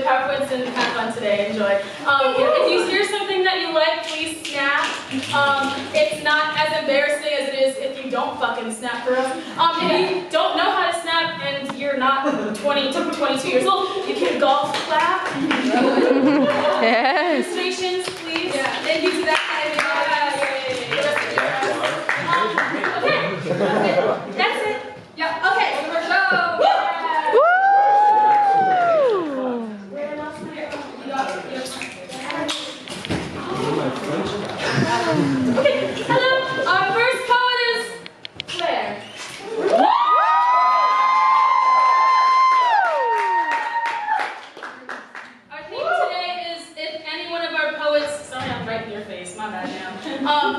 PowerPoint's been kind of fun today. Enjoy. If you hear something that you like, please snap. It's not as embarrassing as it is if you don't fucking snap for us. If you don't know how to snap and you're not 20 to 22 years old, you can golf clap. Yes. Demonstrations, please. Yeah. Thank you to that. Okay. That's it. Yeah. Okay. For show. Okay, hello. Our first poet is Claire. Our theme today is if any one of our poets. Sorry, I'm right in your face. My bad now.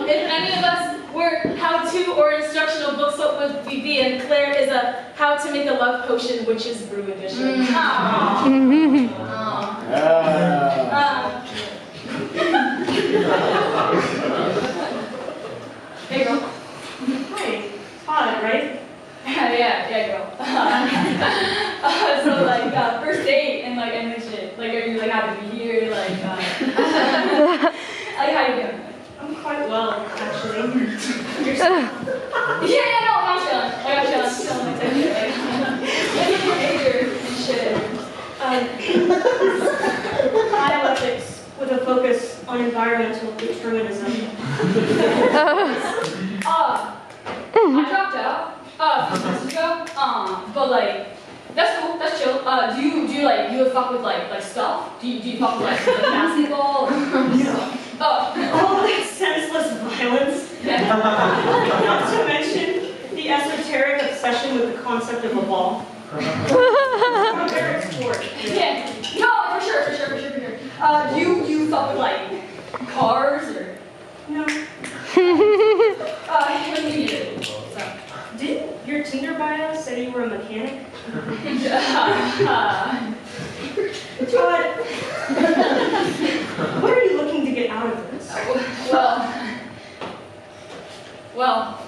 If any of us were how-to or instructional books, what would we be? And Claire is a how to make a love potion, witch's brew edition. Hey, girl. Hi. Hot, right? Yeah, girl. So like first date and this shit. Like, are you like happy to be here? Like, like how you doing? I'm quite well, actually. Yeah, no, I'm chilling. I'm chilling like that. Like, your major and shit. Bioethics with a focus on environmental determinism. I dropped out a few months ago. But like, that's cool. That's chill. Do you like fuck with like stuff? Do you fuck with like basketball? All that senseless violence. Not to mention the esoteric obsession with the concept of a ball. Barbaric sport. Yeah. No, for sure. Do you fuck with like cars or? No. What do you do? So. Didn't your Tinder bio say you were a mechanic? Todd, what are you looking to get out of this? Well.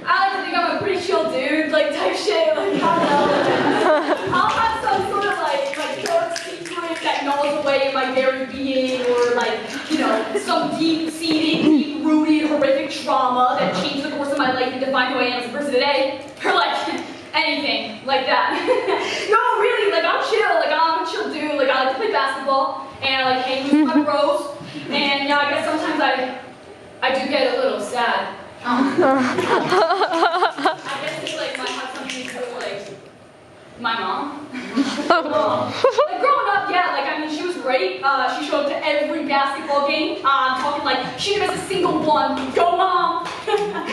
I like to think I'm a pretty chill dude, like type shit. Like, I don't know. I'll have some sort of like dark secret that gnaws away at my very being, or like, some deep-seated, deep-rooted, horrific trauma that changed the course of my life and defined who I am as a person today, or like anything like that. No, really, like I'm chill. Like I'm a chill dude. Like I like to play basketball and I like hang with my bros. And yeah, I guess sometimes I do get a little sad. I guess it's like might have something to do with like my mom. Like growing up, yeah, like I mean she was great. She showed up to every basketball game. I'm talking like she didn't miss a single one. Go mom! Yeah,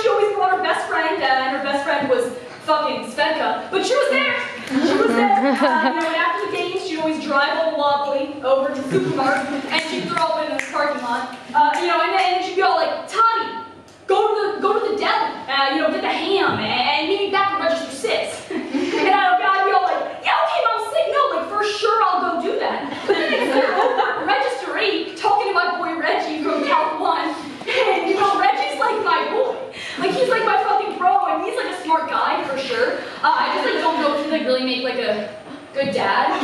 she always brought her best friend, and her best friend was fucking Svenka, but she was there. And after the games, she'd always drive all wobbly over to the supermarket, and she'd throw up in the parking lot. And then she'd be all like, Toddy, go to the deli, get the ham, and meet me back at register 6. And I'd be all like, yeah, okay, Mom, sick, no, like for sure I'll go do that. But then they're over at register 8, talking to my boy Reggie from Cal 1, and Reggie's like my boy. Like he's like my fucking bro, and he's like a smart guy for sure. I just like don't know if he like really make like a good dad.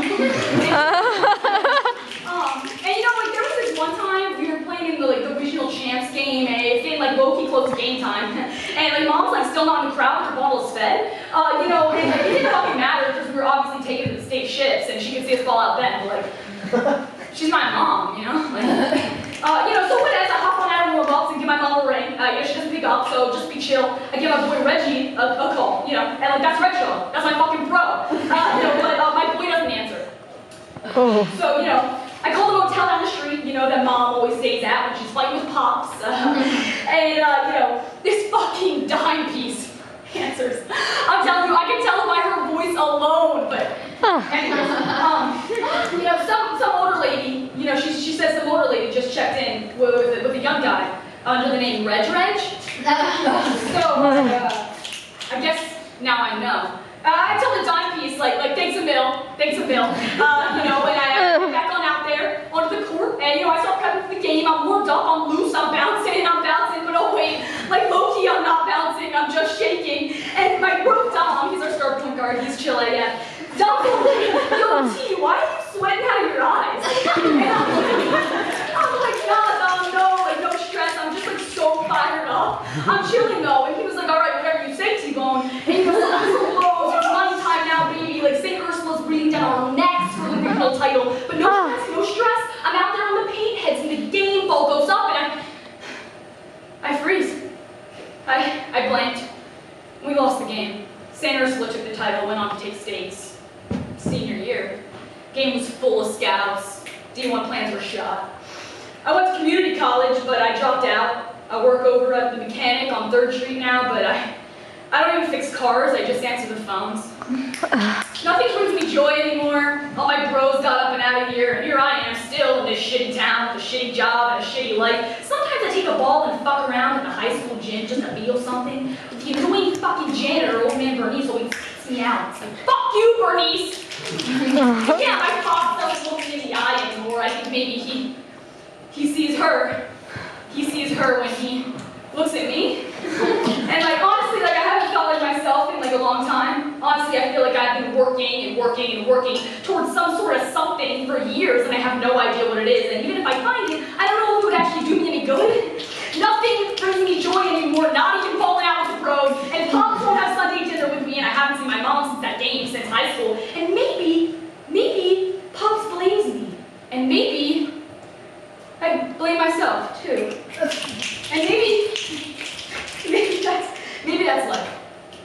And there was this one time we were playing in the regional champs game, and it's getting like low-key close to game time, and like Mom's like still not in the crowd, her ball is fed. And like it didn't fucking matter because we were obviously taking the state shifts, and she could see us fall out then. But like, she's my mom, So as I hop on out and warm up and give my mom a ring, she doesn't pick up, so just be chill. I give my boy Reggie a call, and like that's Reggie, that's my fucking bro. But my boy doesn't answer. So I call the motel down the street, that Mom always stays at when she's fighting with Pops. This fucking dime piece answers. I'm telling you, I can tell by her voice alone, but anyways, some older lady, she says some older lady just checked in with a young guy under the name Reg. So, I guess now I know. I tell the dime piece, like thanks a mil. And I get back on out there, onto the court, and I start prepping for the game, I'm warmed up, I'm loose, I'm bouncing, but oh wait, like low-key I'm not bouncing, I'm I'm just shaking. And my bro Dom, he's our star point guard, he's chill AF. Dom goes, yo, T, why are you sweating out of your eyes? And I'm like, nah, Dom, no, like no stress. I'm just like so fired up. I'm chilling though. And he was like, all right, whatever you say, T-Bone. And he goes, so close, it's money time now, baby. Like St. Ursula's breathing down our necks for the regional title. But no stress, no stress. I'm out there on the paint heads and the game ball goes up and I freeze. I blanked. We lost the game. St. Ursula took the title, went on to take stakes. Senior year. Game was full of scouts. D1 plans were shot. I went to community college, but I dropped out. I work over at the mechanic on 3rd Street now, but I don't even fix cars, I just answer the phones. Nothing brings me joy anymore. All my bros got up and out of here, and here I am still in this shitty town with a shitty job and a shitty life. Sometimes I take a ball and fuck around in the high school gym just to feel something. But the annoying fucking janitor, old man Bernice, always kicks me out. It's like, fuck you, Bernice! Yeah, my pop doesn't look me in the eye anymore. I think maybe he sees her. He sees her when he looks at me. And like, honestly, like I haven't felt like myself in like a long time. Honestly, I feel like I've been working and working and working towards some sort of something for years and I have no idea what it is. And even if I find it, I don't know if it would actually do me any good. Nothing brings me joy anymore, not even falling out with the bros. And Pops won't have Sunday dinner with me and I haven't seen my mom since that game, since high school. And maybe Pops blames me. And maybe I blame myself too. And maybe that's life.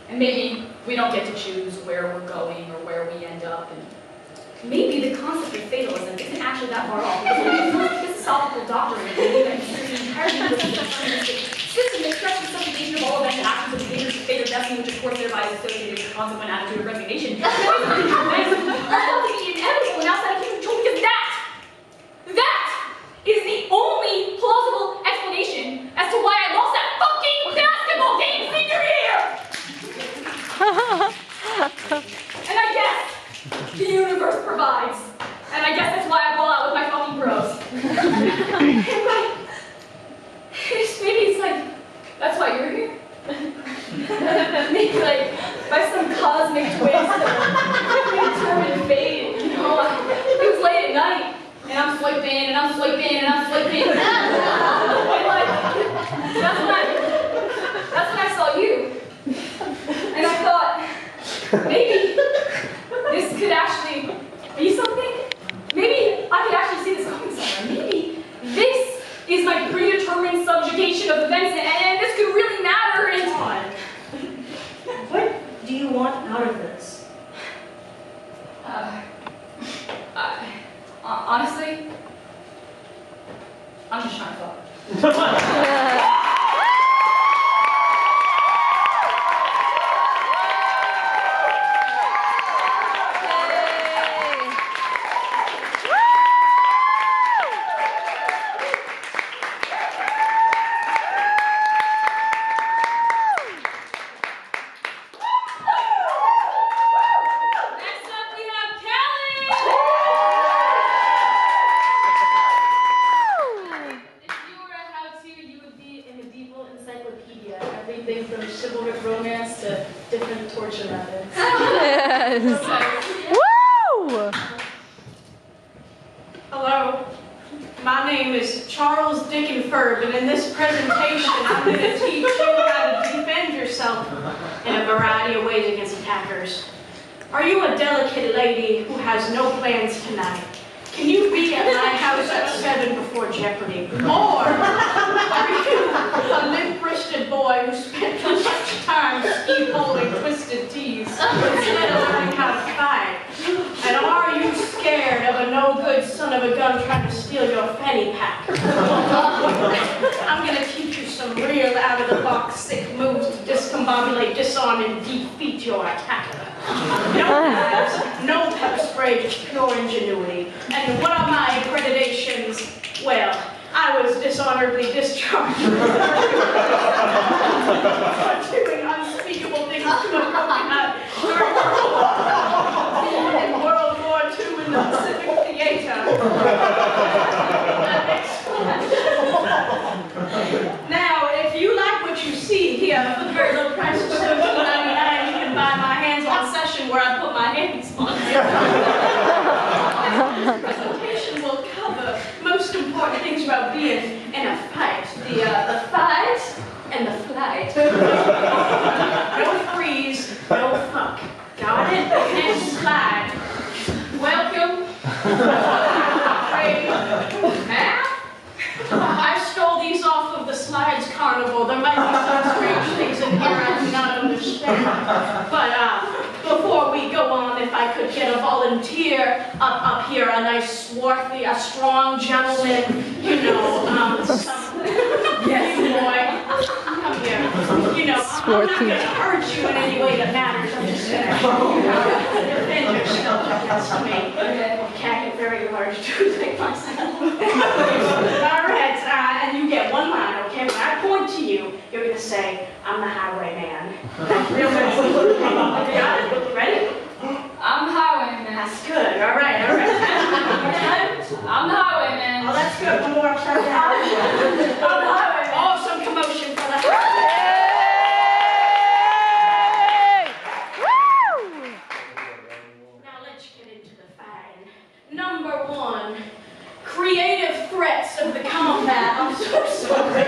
And maybe we don't get to choose where we're going or where we end up. And maybe the concept of fatalism isn't actually that far off. Because when we first philosophical doctrine that believe that the entire universe is a deterministic system that stresses the subjugation of all events and actions of behaviors to fate or destiny, which of course thereby is associated with the consequent attitude of resignation. There's nothing inevitable and outside of human choice because that is the only plausible explanation as to why I lost that fucking basketball game senior year! And I guess the universe provides. And I guess that's why I ball out with my fucking bros. Maybe it's like, that's why you're here? Maybe like, by some cosmic twist or predetermined fate, you know? It was late at night. And I'm swiping, and I'm swiping, and I'm swiping. And like, that's when I saw you. And I thought, maybe this could actually be something. Maybe I could actually see this going somewhere. Maybe this is my predetermined subjugation of events, and this could really matter. And what do you want out of this? Honestly, I'm just trying to fuck. Everything from chivalric romance to different torture methods. Yes. Woo! Hello, my name is Charles Dickenferb, and in this presentation, I'm going to teach you how to defend yourself in a variety of ways against attackers. Are you a delicate lady who has no plans tonight? Can you be at my house at 7 before Jeopardy? Or are you a limp-wristed boy who spent too much time ski-holding twisted tees instead of learning how to fight? And are you scared of a no-good son of a gun trying to steal your fanny pack? I'm going to teach you some real out-of-the-box sick moves to discombobulate, disarm, and defeat your attacker. No knives, no pepper spray, just pure ingenuity. And what are my accreditations? Well, I was dishonorably discharged for doing unspeakable things to a coconut during World War II in the Pacific Theater. Now, if you like what you see here, for the very low price Miami sponsor. This presentation will cover most important things about being in a fight. The fight and the flight. No freeze, no fuck. Got it? Next slide. Welcome. Hey, Matt? I stole these off of the Slides Carnival. There might be some strange things in here I do not understand. But before we go on, if I could get a volunteer up here, a nice swarthy, a strong gentleman, you know, some yes, boy, come here. You know, I'm not going to hurt you in any way that matters. I'm just going to defend yourself against me. Can't get very large dudes like myself. All right, and you get one line, okay? When I point to you, you're going to say, I'm the highwayman. Real good. Got it? Ready? I'm the highwayman. That's good. All right, all right. I'm the highwayman. Oh, that's good. One more upside down. I'm the highwayman. Oh, some commotion for the Now let's get into the fighting. Number 1, creative threats of the combat. I'm so sorry.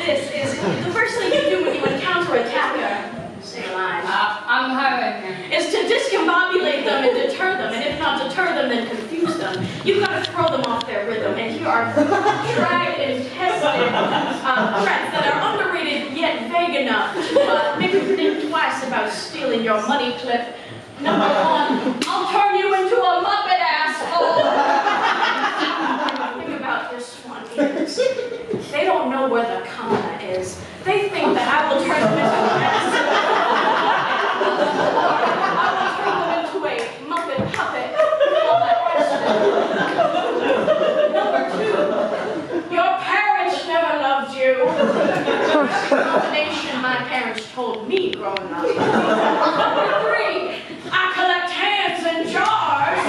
This is the first thing you do when you encounter an attacker. Say a line. I'm the highwayman. Is to discombobulate them and deter them, and if not deter them, then confuse them. You've got to throw them off their rhythm, and here are tried and tested threats that are underrated yet vague enough to make you think twice about stealing your money clip. Number 1, I'll turn you into a Muppet asshole. The thing about this one is, they don't know where the comma is. They think that I will turn them into an asshole. I will turn them into a Muppet puppet. Number 2, your parents never loved you. Combination my parents told me growing up. Number 3, I collect hands and jars.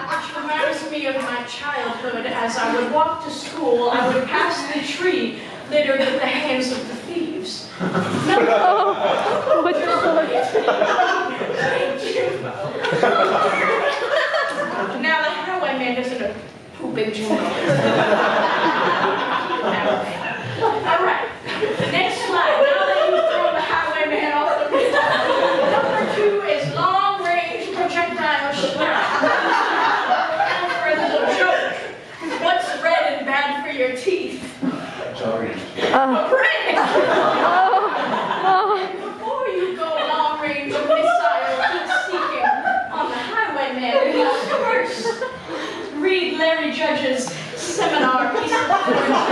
Which reminds me of my childhood. As I would walk to school, I would pass the tree littered with the hands of the thieves. What the Now the highwayman isn't a pooping jingle. All right, next slide. Now that you've thrown the highwayman off the roof. Number 2 is long-range projectile strike. Now for a little joke. What's red and bad for your teeth? A brick! Before you go long-range missile heat-seeking on the highwayman, you must first read Larry Judge's seminar piece of literature.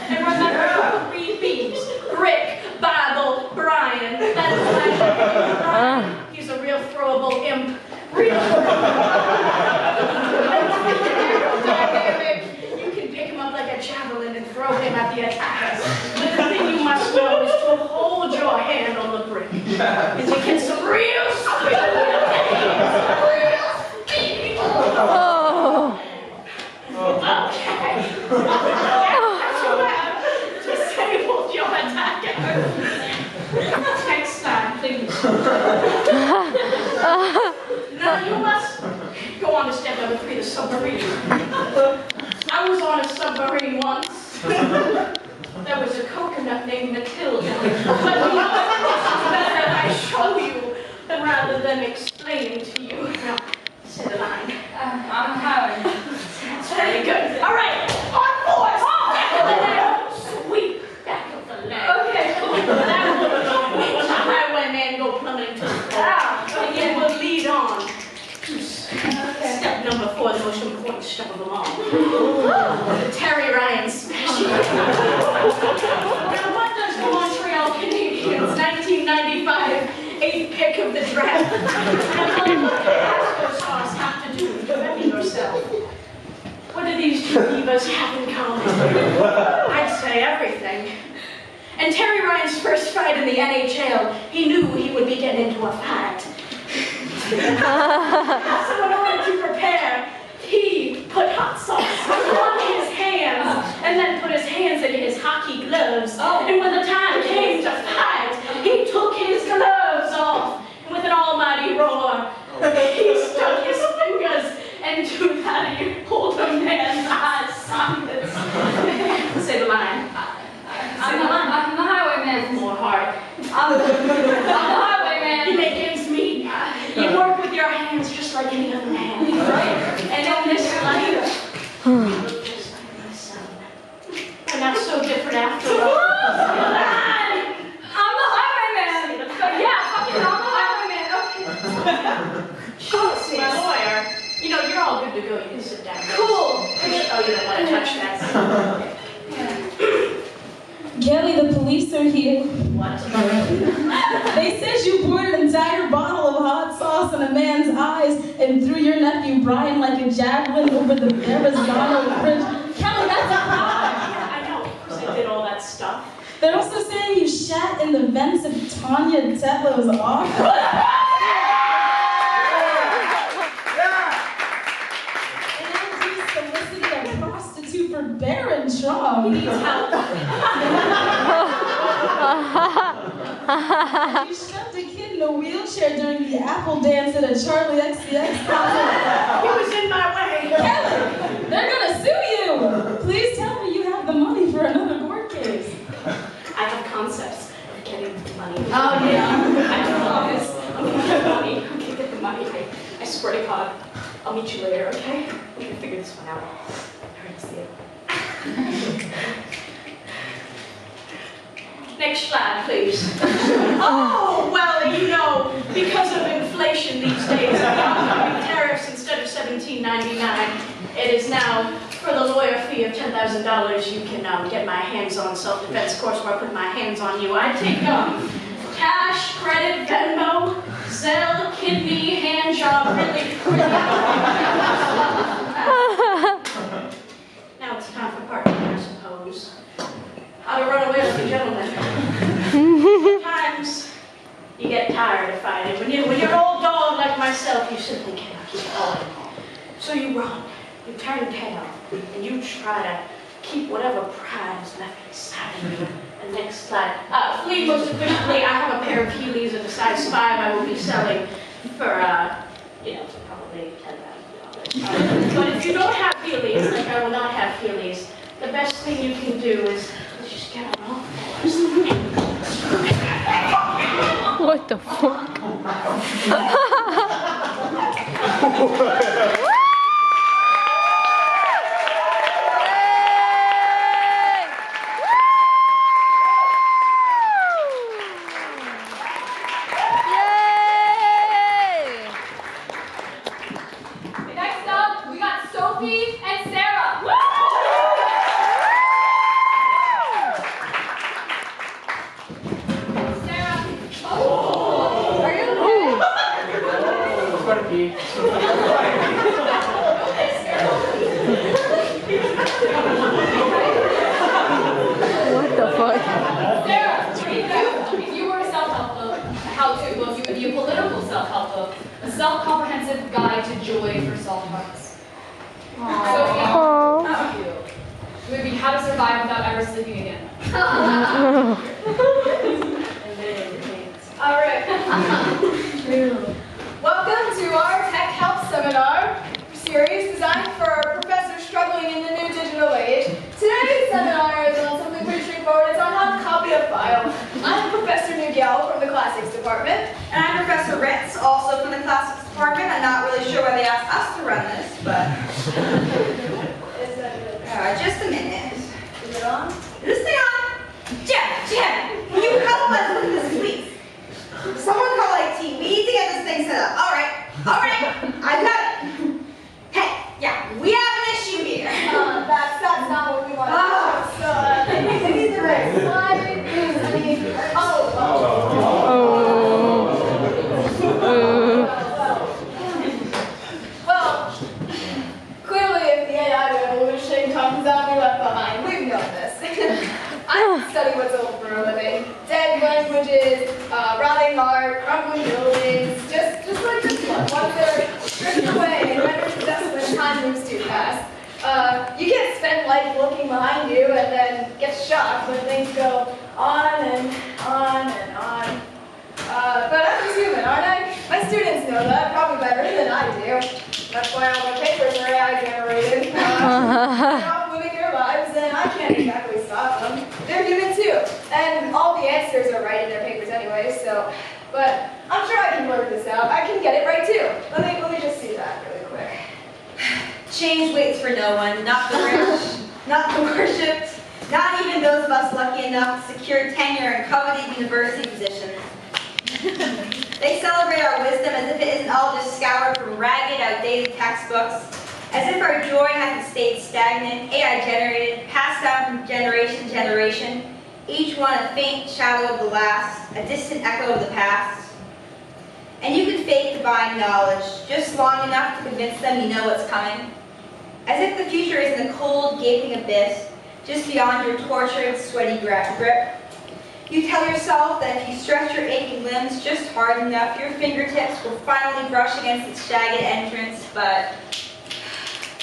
And remember the 3 B's: Brick, Bible, Brian. That is Brian. He's a real throwable imp. Real You can pick him up like a javelin and throw him at the attackers. The thing you must know is to hold your hand on the brick. And to get some real speed. Okay. That's allowed. Disabled your attacker. Next time, please. Now you must go on to step number 3, the submarine. I was on a submarine once. There was a coconut named Matilda. But you know, it's better that I show you rather than explaining to you. Now, say the line. I'm the highwayman. That's very good. All right, on board. Back of the leg. Sweep. Back of the leg. Okay. That will make the highwayman go plummeting to the floor. And then we'll lead on to step number 4, the most important step of them all. The Terry Ryan special. Now, what does the Montreal Canadiens 1995 8th pick of the draft and what does sauce have to do with defending yourself? What do these 2 divas have in common? I'd say everything. In Terry Ryan's first fight in the NHL, he knew he would be getting into a fight. So in order to prepare, he put hot sauce on his hands and then put his hands in his hockey gloves. And when the time came I'm the highwayman. You make ends meet. You work with your hands just like any other man, right? And in this life, you look just like my son. We're not so different after all. I'm the highwayman. Yeah, fucking I'm the highwayman. Okay. My lawyer. You know, you're all good to go. You can sit down. Cool. Oh, you don't want to touch that. Kelly, the police are here. What? They said you poured an entire bottle of hot sauce in a man's eyes and threw your nephew Brian like a javelin over the Verrazano Bridge. Kelly, that's a crime. Yeah, I know. Of course I did all that stuff. They're also saying you shat in the vents of Tanya Tetlo's office. And you solicited a prostitute for Baron Trump. He needs help. You shoved a kid in a wheelchair during the Apple dance at a Charlie XCX concert. He was in my way. Kelly, they're gonna sue you. Please tell me you have the money for another court case. I have concepts of getting the money. Oh, yeah. I promise. I'm gonna get the money. I'm gonna get the money. I swear to God. I'll meet you later, okay? We're gonna figure this one out. Hurry to see it. Next slide, please. Oh, well, you know, because of inflation these days, the upcoming tariffs instead of $17.99, it is now, for the lawyer fee of $10,000, you can get my hands-on self-defense course where I put my hands on you. I take cash, credit, Venmo, Zelle, kidney, hand job, really. Now it's time for part two, I suppose. How to run away like a gentleman. Sometimes you get tired of fighting. When you're an old dog like myself, you simply cannot keep going. So you run, you turn tail, and you try to keep whatever pride is left inside of you. And next slide. Flee, most officially, I have a pair of Heelys of a size 5 I will be selling for, probably $10,000. But if you don't have Heelys, like I will not have Heelys, the best thing you can do is just get on all fours. What the fuck? Next up, we got Sophie and Sarah. Sarah. Oh. Are you okay? What the fuck? Sarah, if you were a self-help book, how-to book, you would be a political self-help book, a self-comprehensive guide to joy for soft hearts. Sophie, it would be how to survive without ever sleeping again. All right. Welcome to our Tech Help Seminar series designed for professors struggling in the new digital age. Today's seminar is on something pretty straightforward. It's on how to copy a file. I'm Professor Nugel from the Classics Department. And I'm Professor Ritz, also from the Classics Department. I'm not really sure why they asked us to run this, but just a minute. Is it on? Is this thing on? Jen, will you help us with this, please? Someone call IT. We need to get this thing set up. All right, I got it. Hey, yeah, we have an issue here. That's not what we want to do. So, I need the right slide. Well, clearly if the AI revolution comes out, we're left behind. We've known this. I study what's old for a living. Dead languages, rotting art, crumbling buildings, just like this one. Ones that are stripped away and rendered possessive when time moves too fast. You can't spend life looking behind you and then get shocked when things go on and on and on. But I'm just human, aren't I? My students know that probably better than I do. That's why all my papers are AI generated. They're off living their lives and I can't exactly stop them. They're human too. And all the answers answers are right in their papers anyway, so, but I'm sure I can work this out. I can get it right too. Let me just see that really quick. Change waits for no one, not the rich, not the worshipped, not even those of us lucky enough to secure tenure and coveted university positions. They celebrate our wisdom as if it isn't all just scoured from ragged, outdated textbooks, as if our joy hasn't stayed stagnant, AI generated, passed down from generation to generation, each one a faint shadow of the last, a distant echo of the past. And you can fake divine knowledge just long enough to convince them you know what's coming, as if the future is in a cold, gaping abyss just beyond your tortured, sweaty grip. You tell yourself that if you stretch your aching limbs just hard enough, your fingertips will finally brush against its jagged entrance, but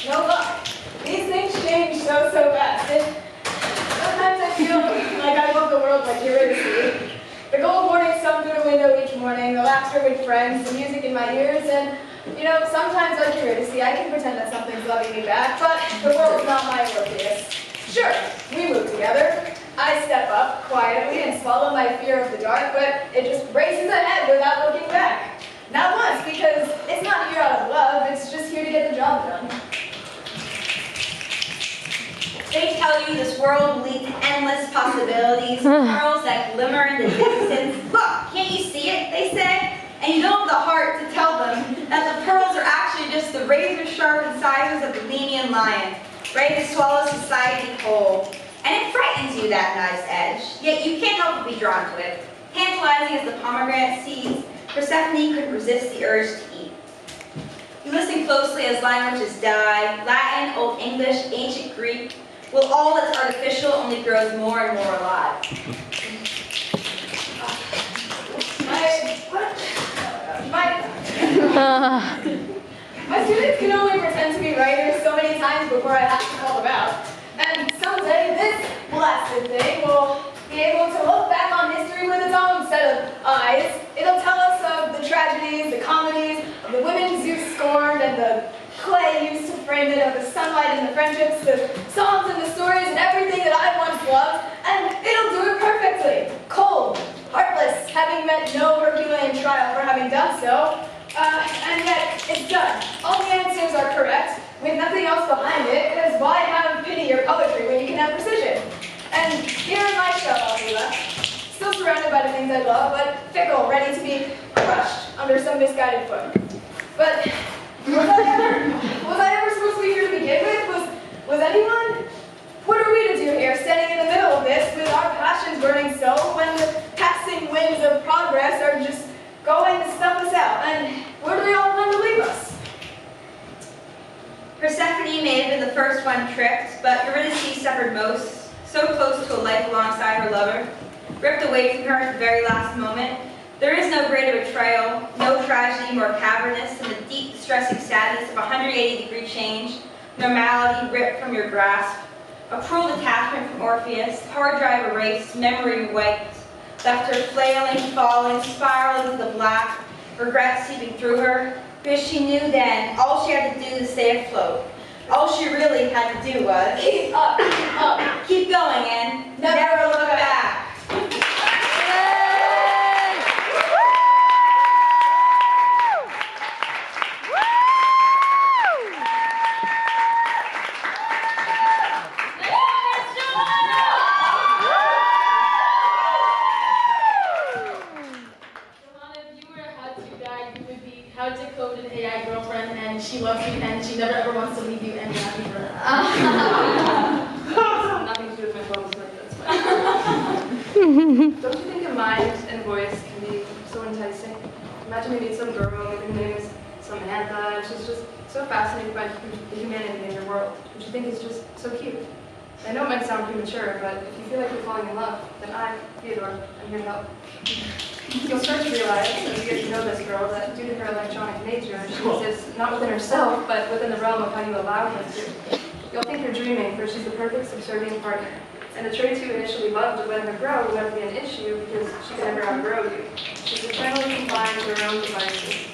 No luck. These things change so fast. Sometimes I feel like I love the world like Eurydice. The gold morning sun through the window each morning, the laughter with friends, the music in my ears, and, you know, sometimes like Eurydice, I can pretend that something's loving me back, but the world's not my Orpheus. Sure, we move together. I step up quietly and swallow my fear of the dark, but it just races ahead without looking back. Not once, because it's not here out of love, it's just here to get the job done. they tell you this world will lead to endless possibilities, pearls that glimmer in the distance. Look, can't you see it, they say? And you don't have the heart to tell them that the pearls are actually just the razor-sharp incisors of the Lemnian lion, ready to swallow society whole. And it frightens you, that knife's edge, yet you can't help but be drawn to it. Tantalizing as the pomegranate seeds, Persephone couldn't resist the urge to eat. You listen closely as languages die, Latin, Old English, ancient Greek, while all that's artificial only grows more and more alive. My students can only pretend to be writers so many times before I have to call them out. And someday this blasted thing will be able to look back on history with its own set of eyes. It'll tell us of the tragedies, the comedies, of the women Zeus scorned and the clay used to frame it, of the sunlight and the friendships, the songs and the stories and everything that I once loved. And it'll do it perfectly. Cold, heartless, having met no Herculean trial for having done so. And yet, it's done. All the answers are correct, with nothing else behind it, because why have pity or poetry when you can have precision? And here in my shell, I'll be left, still surrounded by the things I love, but fickle, ready to be crushed under some misguided foot. But was I ever supposed to be here to begin with? Was anyone? What are we to do here, standing in the middle of this, with our passions burning so, when the passing winds of progress are just going to snuff us out? And where do they all plan to leave us? Persephone may have been the first one tricked, but Eurydice suffered most, so close to a life alongside her lover, ripped away from her at the very last moment. There is no greater betrayal, no tragedy more cavernous than the deep, distressing sadness of a 180-degree change, normality ripped from your grasp, a cruel detachment from Orpheus, hard drive erased, memory wiped, left her flailing, falling, spiraling into the black, regret seeping through her, because she knew then all she had to do to stay afloat. All she really had to do was Keep up, keep going and never look back. How to code an AI girlfriend, and she loves you, and she never ever wants to leave you, and you're happy for her. Nothing to do with my phone, so that's fine. Don't you think a mind and voice can be so enticing? Imagine maybe some girl, maybe her name is Samantha, and she's just so fascinated by the humanity in your world, which you think is just so cute. I know it might sound premature, but if you feel like you're falling in love, then I, Theodore, am here to help. You'll start to realize, as you get to know this girl, that due to her electronic nature, she exists not within herself, but within the realm of how you allow her to. You'll think you're dreaming, for she's the perfect subservient partner. And the traits you initially loved to let her grow will never be an issue, because she can never outgrow you. She's eternally confined to her own devices.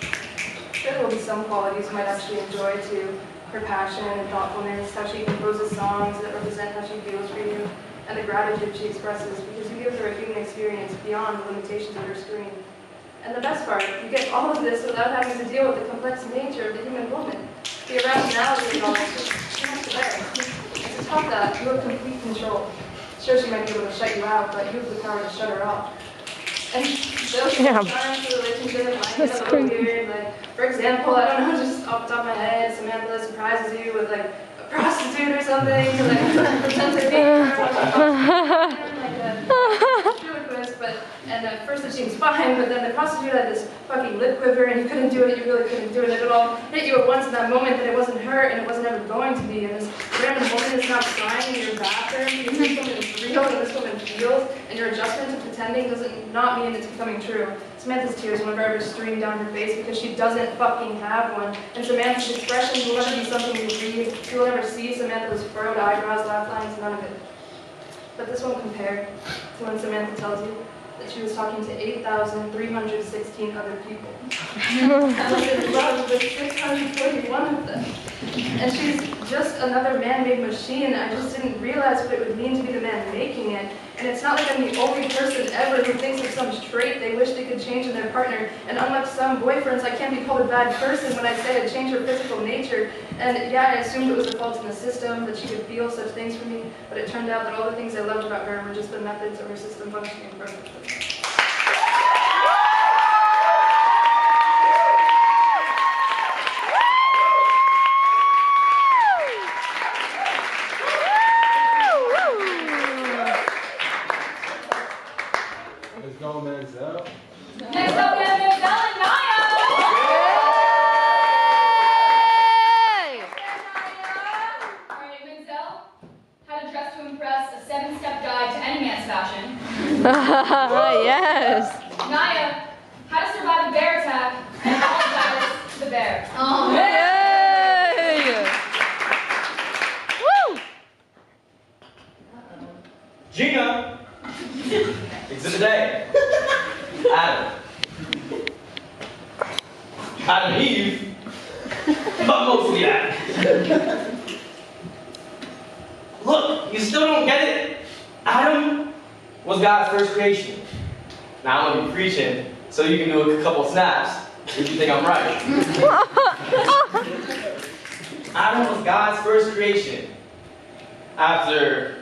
There will be some qualities you might actually enjoy too. Her passion and thoughtfulness, how she composes songs that represent how she feels for you. and the gratitude she expresses because you give her a human experience beyond the limitations of her screen. And the best part, you get all of this without having to deal with the complex nature of the human woman. The irrationality of all this, she has to bear. And to top that, you have complete control. Sure, she might be able to shut you out, but you have the power to shut her off. And those times the relationship might get a little weird. Like, for example, I don't know, just off the top of my head, Samantha surprises you with like a prostitute or something to like pretend to be her. And at first it seems fine, but then the prostitute had this fucking lip quiver and you couldn't do it, you really couldn't do it. It all hit you at once in that moment that it wasn't her and it wasn't ever going to be. And this random woman is not crying in your bathroom because this woman is real and this woman feels, and your adjustment to pretending doesn't not mean it's becoming true. Samantha's tears will never ever stream down her face because she doesn't fucking have one. And Samantha's expressions will never be something you read. You will never see Samantha's furrowed eyebrows, laugh lines, none of it. But this won't compare to when Samantha tells you that she was talking to 8,316 other people. And was in love with 641 of them. And she's just another man-made machine. I just didn't realize what it would mean to be the man making it. And it's not like I'm the only person ever who thinks of some trait they wish they could change in their partner. And unlike some boyfriends, I can't be called a bad person when I say I'd change her physical nature. And yeah, I assumed it was a fault in the system, that she could feel such things for me. But it turned out that all the things I loved about her were just the methods of her system functioning perfectly. Let's go, Manziel. Next up, we have Manziel and Naya. All right, Manziel, how to dress to impress, a 7-step guide to any man's fashion. Yes. Naya, how to survive a bear attack and apologize to the bear. Oh, Yay! Woo! Gina! Exhibit A. Adam. Adam and Eve. But mostly Adam. Look, you still don't get it. Adam was God's first creation. Now I'm gonna be preaching, so you can do a couple snaps if you think I'm right. Adam was God's first creation. After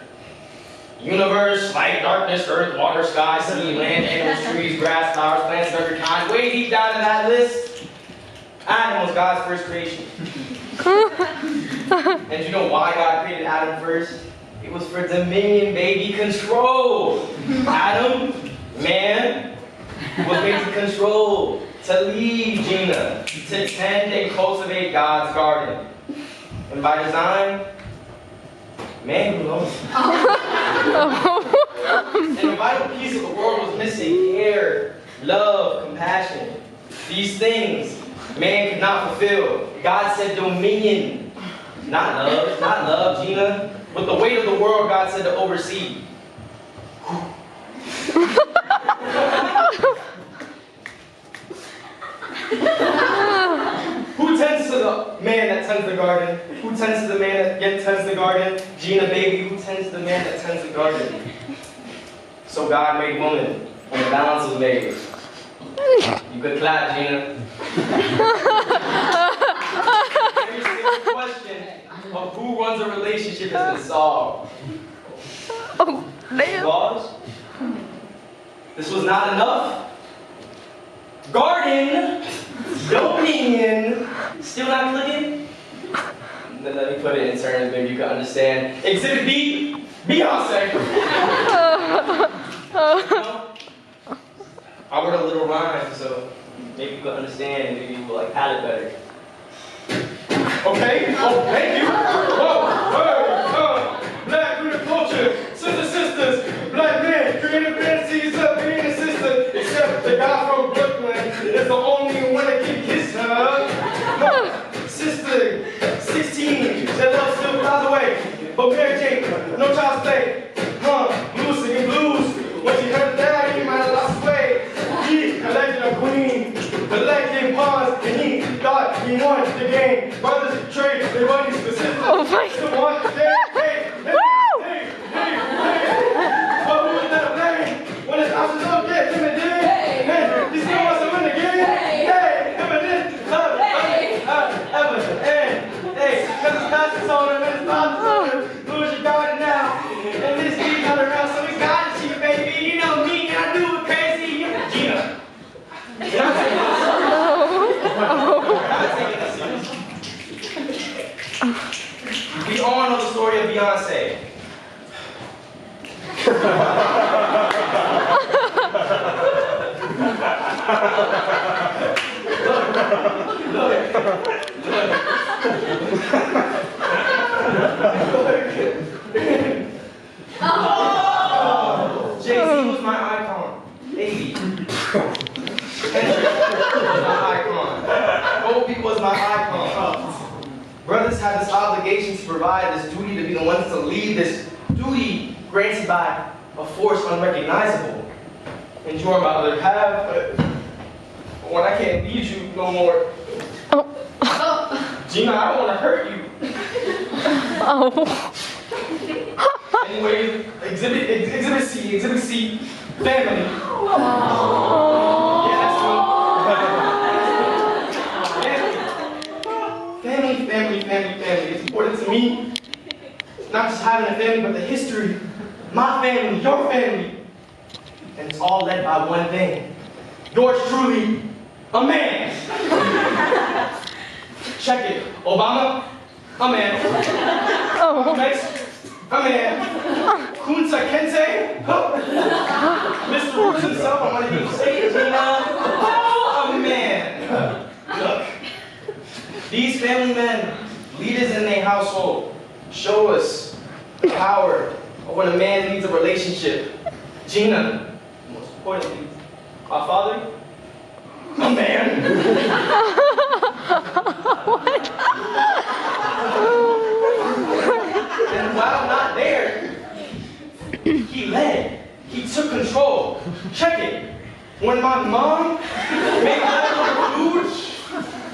universe, light, darkness, earth, water, sky, sea, land, animals, trees, grass, flowers, plants of every kind, way deep down in that list, Adam was God's first creation. And you know why God created Adam first? It was for dominion, baby, control. Adam, man, was made to control, to lead Gina, to tend and cultivate God's garden. And by design, man grew lonely. And a vital piece of the world was missing: care, love, compassion. These things man could not fulfill. God said dominion, not love, Gina. But the weight of the world, God said to oversee. Who tends to the man that tends the garden? Who tends to the man that tends the garden? Gina, baby, who tends to the man that tends the garden? So God made woman, and the balance was made. You could clap, Gina. Every single question of who runs a relationship has been solved. Oh, damn. Laws? This was not enough. Garden, dominion, still not clicking? Then let me put it in terms maybe you can understand. Exhibit B, Beyonce. I wrote a little rhyme, so maybe you can understand and maybe you will like have it better. Okay? Oh, thank you. Whoa, black Buddha culture, sisters, black men, creative fantasies of being a sister, except the guy from Brooklyn is the only one that can kiss her. No, sister, 16, that love still flies away, but Mary Jane, no child's play. Blues singing blues, when she heard that, he might have lost way. He elected a queen, elected pawns, and he thought he won the game. Brothers betrayed, they buddies, the sisters. Oh my God. was my icon. Kobe was my icon. Brothers have this obligation to provide, this duty to be the ones to lead, this duty granted by a force unrecognizable. Enjoy my other half, but when I can't lead you no more, Gina, I don't want to hurt you. Anyway, exhibit C, family. Yeah, that's me. Family. It's important to me, not just having a family, but the history. My family, your family. And it's all led by one thing. Yours truly, a man. Check it. Obama, a man. Next, a man. Kunta Kinte, Mr. Roots himself, I'm gonna use it, a man. Look, these family men, leaders in their household, show us the power of when a man leads a relationship. Gina, most importantly, my father, a man. And while not there, he led. He took control. Check it. When my mom made leftover food,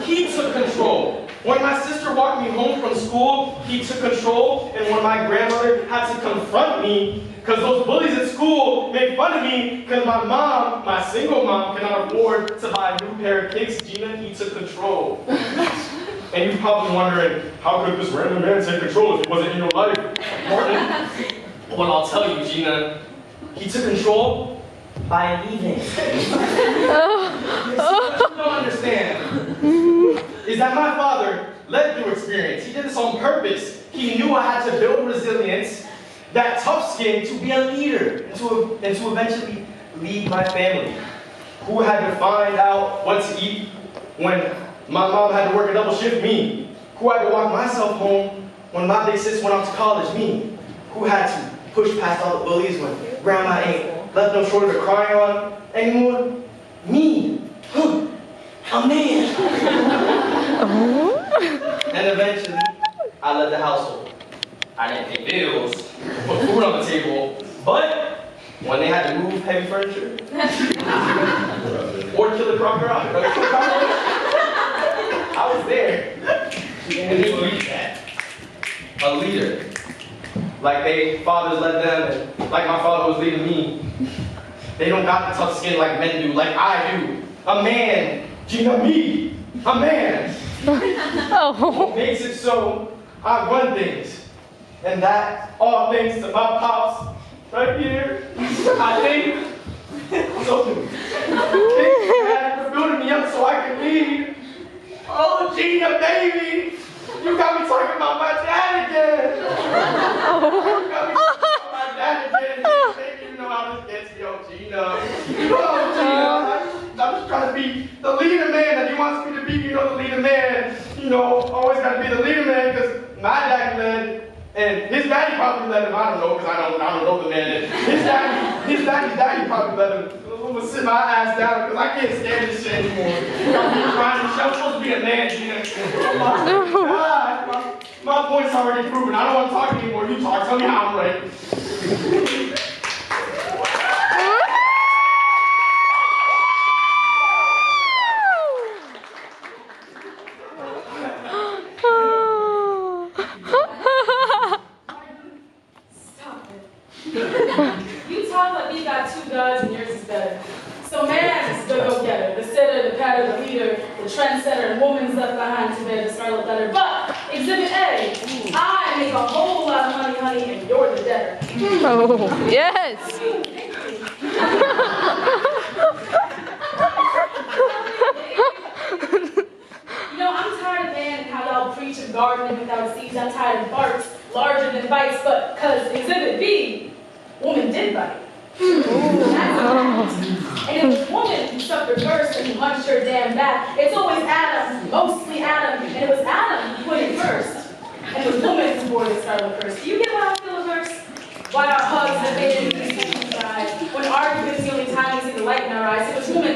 he took control. When my sister walked me home from school, he took control. And when my grandmother had to confront me because those bullies at school made fun of me because my mom, my single mom, cannot afford to buy a new pair of kicks, Gina, he took control. And you're probably wondering, how could this random man take control if he wasn't in your life? Martin, well, I'll tell you, Gina, he took control by leaving. What you don't understand is that my father led through experience. He did this on purpose. He knew I had to build resilience, that tough skin, to be a leader, and to eventually lead my family. Who had to find out what to eat when my mom had to work a double shift? Me. Who had to walk myself home when my big sis went off to college? Me. Who had to push past all the bullies when grandma ain't left no shoulder to cry on anymore? Me. A man. And eventually, I led the household. I didn't pay bills, put food on the table, but when they had to move heavy furniture, or kill a crocodile, I was there. And they believed that. A leader. Like they fathers led them, and like my father was leading me. They don't got the tough skin like men do, like I do. A man, Gina, me, a man. What makes it so, I run things. And that all thanks to my pops right here. I think so. Thank you for building me up so I can lead. Oh, Gina, baby, you got me talking about my dad again. You got me talking about my dad again. Baby, you know how this gets me, oh, Gina. Oh, Gina, I'm just trying to be the leader man that he wants me to be. You know, the leader man. You know, always got to be the leader man because my dad led. And his daddy probably let him, I don't know, because I don't know the man. And his daddy probably let him. I'm gonna sit my ass down because I can't stand this shit anymore. I'm supposed to be a man, Gina. Oh my God, my point's already proven. I don't want to talk anymore. You talk. Tell me how I'm right. You talk like we got two gods and yours is better. So man is the go-getter, the sitter, the patter, the leader, the trendsetter, and woman's left behind to bear the scarlet letter. But Exhibit A, I make a whole lot of money, honey, and you're the debtor. Oh, yes. You know, I'm tired of man and how y'all preach of gardening without seeds. I'm tired of barks larger than bites, but cause Exhibit B, woman did bite. And it was woman who suffered first and who hunched her damn back. It's always Adam, mostly Adam, and it was Adam who put it first. And it was woman who bore the scarlet curse. Do you get why I feel averse? Why our hugs have made it easy to cry? When arguments the only time we see the light in our eyes, it was woman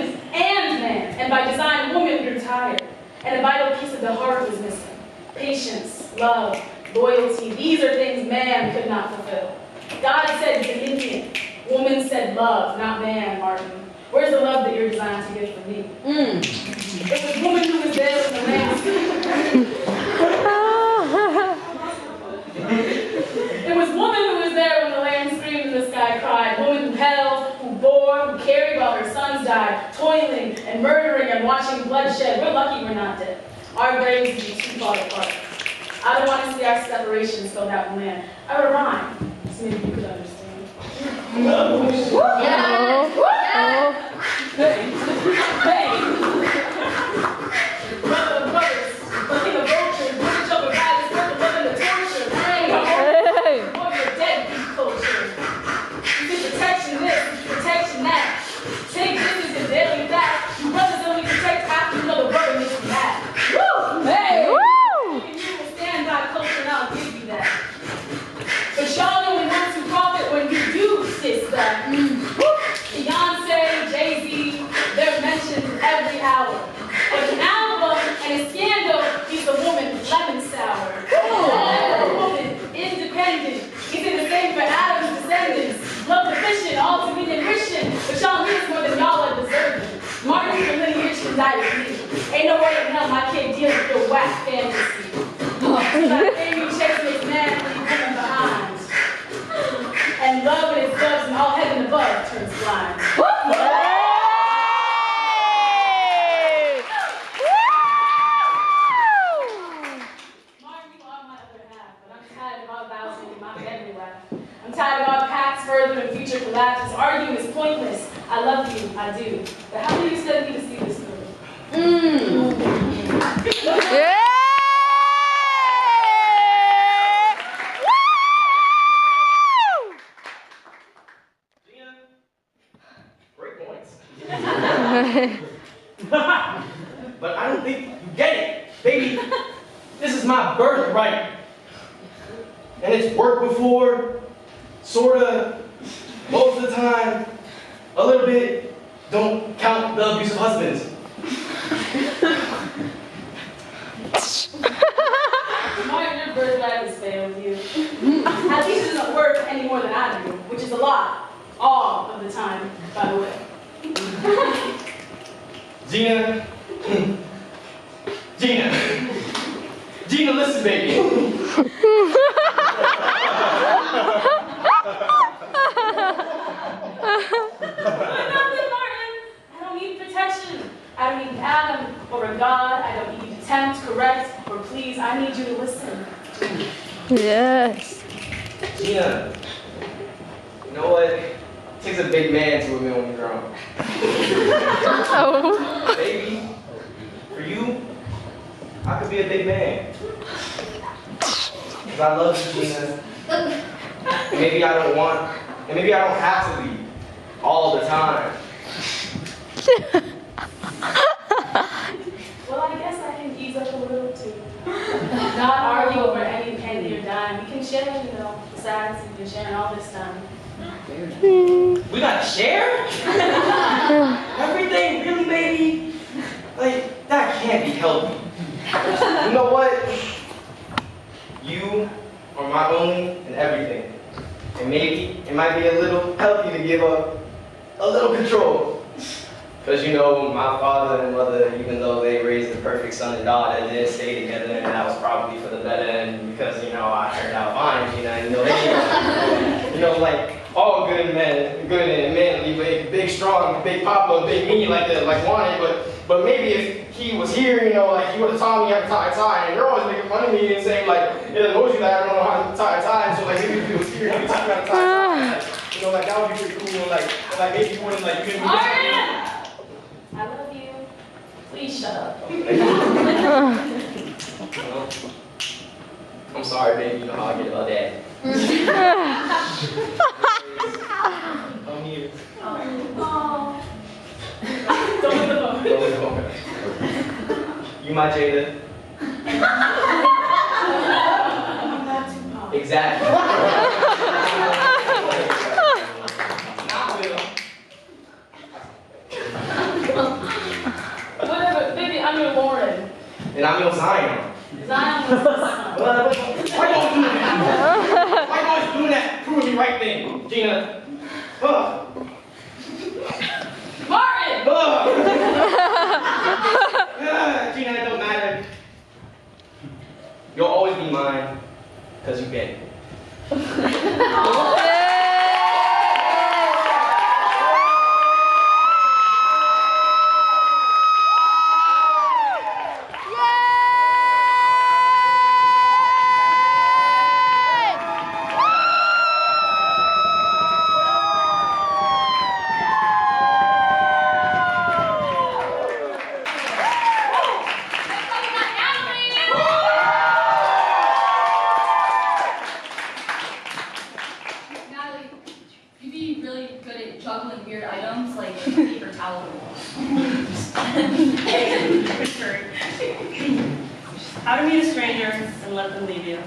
and a vital piece of the heart was missing. Patience, love, loyalty, these are things man could not fulfill. God said dominion, woman said love, not man, Martin. Where's the love that you're designed to give for me? It was woman who was there when the lamb It was woman who was there when the lamb screamed and the sky cried. Woman who held, who bore, who carried while her sons died, toiling and murdering and watching bloodshed. We're lucky we're not dead. Our graves would be too far apart. I don't want to see our separation spelled out in land. I would rhyme, so maybe you could understand. Hey! Brother of brothers, king of vultures, butcher of violence, worth of living the torture. Hey! More your deadbeat culture. You get protection this, protection that. Take this as your daily fact. You brothers only protect after you know the brother makes you mad. Woo! Hey! Woo! You will stand by culture and I'll give you that. But y'all only want to profit when you do sister. Beyonce, Jay-Z, they're mentioned every hour. But an album and a scandal keeps a woman lemon sour. A woman, independent. Is it the same for Adam's descendants? Love the fishing, all to be Christian. But y'all need more than y'all are deserving. Martin for lineage can die with me. Ain't no way in hell my kid deals with your whack fantasy. That baby chasing his man when he's coming behind. And love and its doves and all heaven above turns blind. Martin, you are my other half, but I'm tired of our vows making my family laugh. I'm tired of our pacts further and future collapses. Arguing is pointless. I love you, I do. But how do you expect me to see this through? Great points. But I don't think you get it. Baby, this is my birthright. And it's worked before, sorta, most of the time, a little bit. Don't count the abusive husbands. Martin, your birthright has failed you. At least it doesn't work any more than I do, which is a lot. All of the time, by the way. Gina. Gina, listen, baby. I don't need Adam or a God. I don't need you to tempt, correct, or please. I need you to listen. Yes. Gina, you know what? It takes a big man to admit when you're drunk. Oh. Baby, for you, I could be a big man. Because I love you, Gina. And maybe I don't want, and maybe I don't have to be all the time. Well, I guess I can ease up a little too. Not argue over any penny or dime. We can share, you know, the sadness we've been sharing all this time. We gotta share? Everything, really, baby? Like, that can't be healthy. You know what? You are my only and everything. And maybe it might be a little healthy to give up a little control. Because you know, my father and mother, even though they raised the perfect son and daughter, they didn't stay together, and that was probably for the better, and because, you know, I turned out fine, you know, and, you know, like, all good men, good and manly, big, strong, big papa, big me, like wanted, but maybe if he was here, you know, like, he would have taught me how to tie a tie, and you're always making fun of me and saying, like, it annoys you that I don't know how to tie a tie, so, like, maybe if he was here, he would teach me how to tie a tie, like, you know, like, that would be pretty cool, and, like, maybe you wouldn't, like, you couldn't be I love you. Please shut up. Well, I'm sorry, baby. You know how I get about that. I'm here. Oh. Don't look at the phone. You my Jada. Exactly. Whatever, baby, I'm your Lauren. then I'm your Zion. Zion was the son. Why you always doing that? Why you always doing that? Prove me right thing, Gina. Martin! Gina, it don't matter. You'll always be mine, because you gay. How to meet a stranger and let them leave you.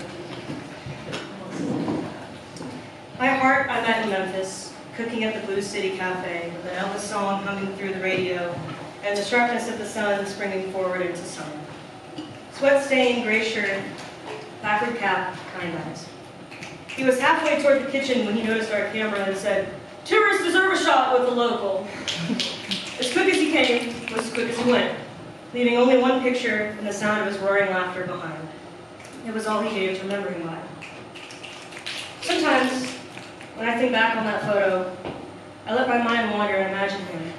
By heart, I met in Memphis, cooking at the Blue City Cafe, with an Elvis song humming through the radio, and the sharpness of the sun springing forward into summer. Sweat-stained gray shirt, backward cap, kind eyes. He was halfway toward the kitchen when he noticed our camera and said, "Tourists deserve a shot with the local." As quick as he came, was as quick as he went, leaving only one picture and the sound of his roaring laughter behind. It was all he gave to remember him by. Sometimes, when I think back on that photo, I let my mind wander and imagine him,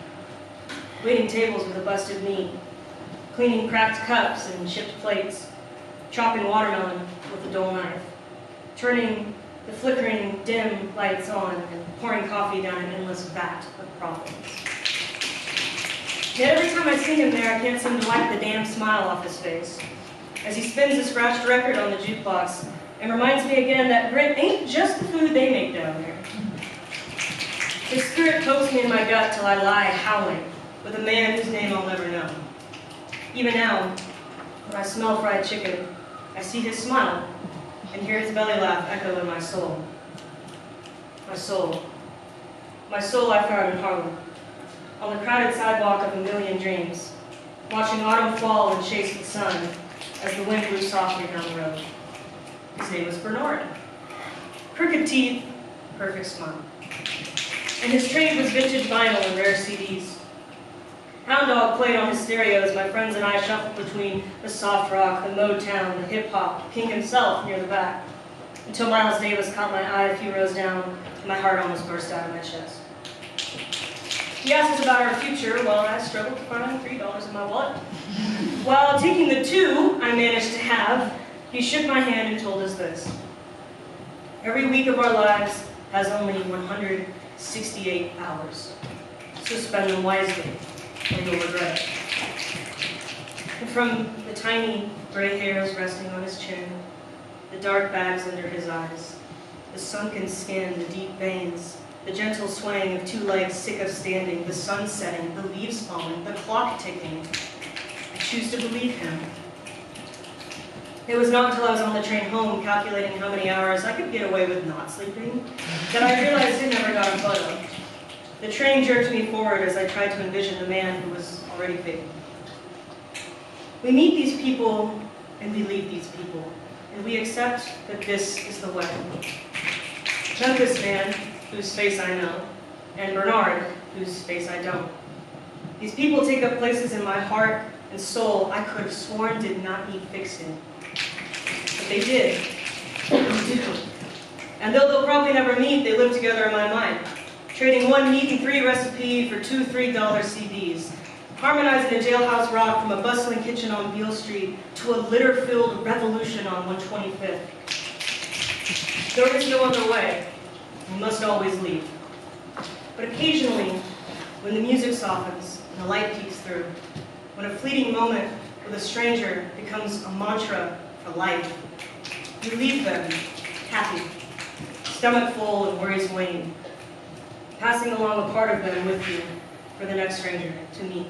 waiting tables with a busted knee, cleaning cracked cups and chipped plates, chopping watermelon with a dull knife, turning the flickering, dim lights on and pouring coffee down an endless vat of problems. Yet every time I see him there, I can't seem to wipe the damn smile off his face, as he spins a scratched record on the jukebox and reminds me again that grit ain't just the food they make down there. His spirit pokes me in my gut till I lie howling with a man whose name I'll never know. Even now, when I smell fried chicken, I see his smile and hear his belly laugh echo in my soul. My soul. My soul I found in Harlem, on the crowded sidewalk of a million dreams, watching autumn fall and chase the sun as the wind blew softly down the road. His name was Bernard. Crooked teeth, perfect smile. And his trade was vintage vinyl and rare CDs. Hound Dog played on his stereo as my friends and I shuffled between the soft rock, the Motown, the hip-hop, King himself near the back, until Miles Davis caught my eye a few rows down and my heart almost burst out of my chest. He asked us about our future while I struggled to find $3 in my wallet. While taking the $2 I managed to have, he shook my hand and told us this: every week of our lives has only 168 hours, so spend them wisely, or you'll regret it. And from the tiny gray hairs resting on his chin, the dark bags under his eyes, the sunken skin, the deep veins, the gentle swaying of two legs sick of standing, the sun setting, the leaves falling, the clock ticking, I choose to believe him. It was not until I was on the train home calculating how many hours I could get away with not sleeping that I realized I never got a photo. The train jerked me forward as I tried to envision the man who was already fading. We meet these people and we leave these people, and we accept that this is the way. Memphis man, whose face I know, and Bernard, whose face I don't. These people take up places in my heart and soul I could have sworn did not need fixing. But they did. They do. And though they'll probably never meet, they live together in my mind, trading one meat and three recipe for two $3 CDs, harmonizing a jailhouse rock from a bustling kitchen on Beale Street to a litter-filled revolution on 125th. There is no other way. We must always leave. But occasionally, when the music softens and the light peeks through, when a fleeting moment with a stranger becomes a mantra for life, you leave them happy, stomach full and worries wane, passing along a part of them with you for the next stranger to meet.